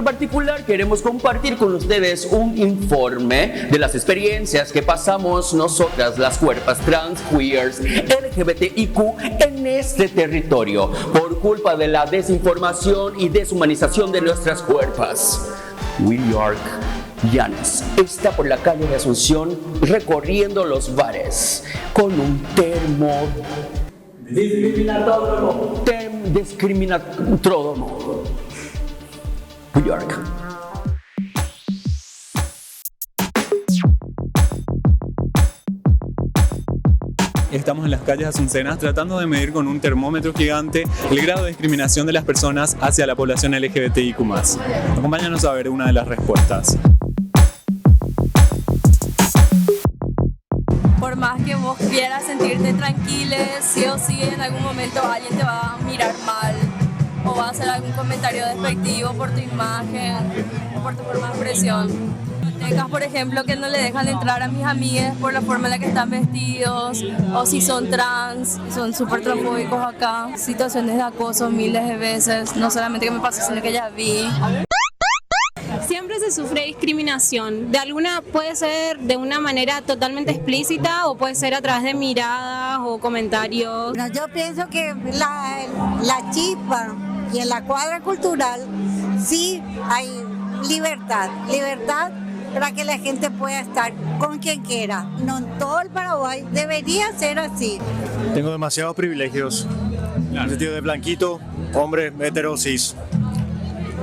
en particular queremos compartir con ustedes un informe de las experiencias que pasamos nosotras, las cuerpas trans, queers, LGBTIQ en este territorio por culpa de la desinformación y deshumanización de nuestras cuerpas. Will York Llanes está por la calle de Asunción recorriendo los bares con un discriminatródomo. New York. Estamos en las calles asuncenas tratando de medir con un termómetro gigante el grado de discriminación de las personas hacia la población LGBTIQ+. Acompáñanos a ver una de las respuestas. Por más que vos quieras sentirte tranquilo, sí o sí en algún momento alguien te va a mirar mal o va a hacer algún comentario despectivo por tu imagen o por tu forma de expresión. Bibliotecas, por ejemplo, que no le dejan entrar a mis amigas por la forma en la que están vestidos o si son trans, son súper transfóbicos acá. Situaciones de acoso miles de veces, no solamente que me pasó, sino que ya vi. Siempre se sufre discriminación, puede ser de una manera totalmente explícita o puede ser a través de miradas o comentarios. Bueno, yo pienso que la chispa y en la cuadra cultural sí hay libertad para que la gente pueda estar con quien quiera. No en todo el Paraguay debería ser así. Tengo demasiados privilegios, en el sentido de blanquito, hombre, hetero, cis.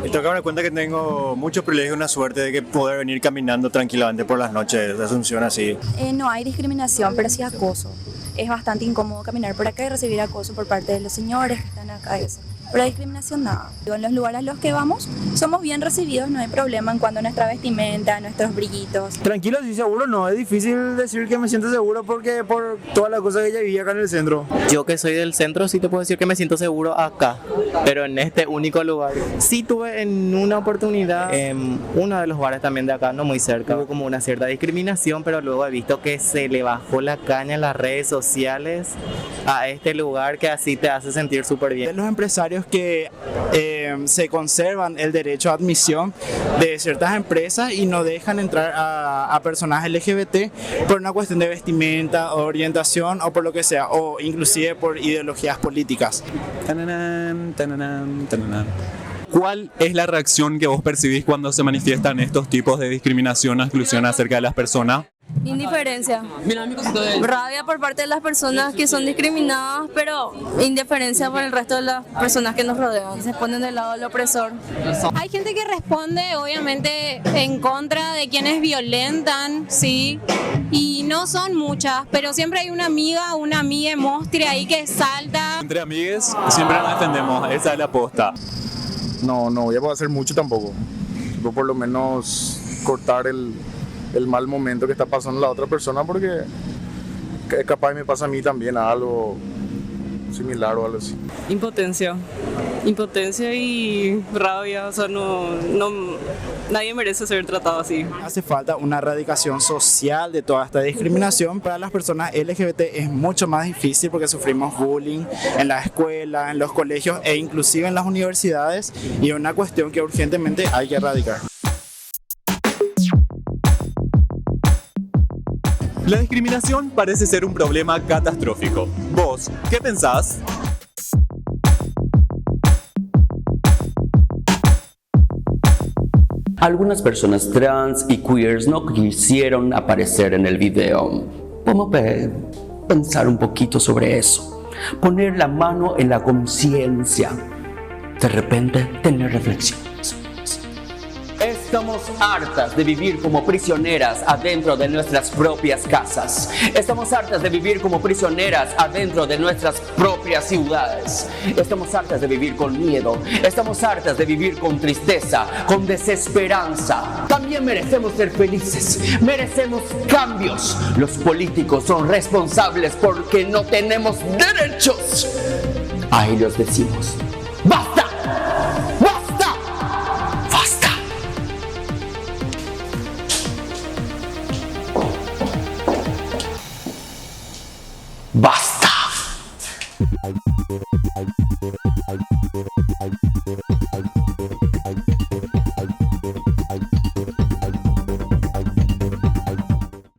Y tengo que darme cuenta que tengo muchos privilegios, una suerte de que poder venir caminando tranquilamente por las noches de Asunción así. No hay discriminación, pero sí acoso. Es bastante incómodo caminar por acá y recibir acoso por parte de los señores que están acá. Eso. Pero discriminación nada. En los lugares a los que vamos somos bien recibidos, no hay problema en cuanto a nuestra vestimenta, nuestros brillitos. Tranquilo, sí, seguro no. Es difícil decir que me siento seguro porque por todas las cosas que ella vivía acá en el centro. Yo que soy del centro sí te puedo decir que me siento seguro acá, pero en este único lugar. Sí tuve en una oportunidad en uno de los bares también de acá, no muy cerca, hubo como una cierta discriminación, pero luego he visto que se le bajó la caña en las redes sociales a este lugar que así te hace sentir súper bien. Los empresarios que se conservan el derecho a admisión de ciertas empresas y no dejan entrar a personas LGBT por una cuestión de vestimenta o orientación o por lo que sea, o inclusive por ideologías políticas. ¿Cuál es la reacción que vos percibís cuando se manifiestan estos tipos de discriminación o exclusión acerca de las personas? Indiferencia, rabia por parte de las personas que son discriminadas, pero indiferencia por el resto de las personas que nos rodean, se ponen del lado del opresor. Hay gente que responde obviamente en contra de quienes violentan, sí, y no son muchas, pero siempre hay una amiga mostre ahí que salta. Entre amigues siempre nos defendemos, esa es la posta. No voy a poder hacer mucho tampoco, por lo menos cortar el mal momento que está pasando la otra persona, porque capaz me pasa a mí también algo similar o algo así. Impotencia y rabia, o sea, nadie merece ser tratado así. Hace falta una erradicación social de toda esta discriminación. Para las personas LGBT es mucho más difícil porque sufrimos bullying en la escuela, en los colegios e inclusive en las universidades, y es una cuestión que urgentemente hay que erradicar. La discriminación parece ser un problema catastrófico. ¿Vos qué pensás? Algunas personas trans y queers no quisieron aparecer en el video. Vamos a pensar un poquito sobre eso. Poner la mano en la conciencia. De repente, tener reflexiones. Estamos hartas de vivir como prisioneras adentro de nuestras propias casas. Estamos hartas de vivir como prisioneras adentro de nuestras propias ciudades. Estamos hartas de vivir con miedo. Estamos hartas de vivir con tristeza, con desesperanza. También merecemos ser felices. Merecemos cambios. Los políticos son responsables porque no tenemos derechos. A ellos decimos: ¡basta!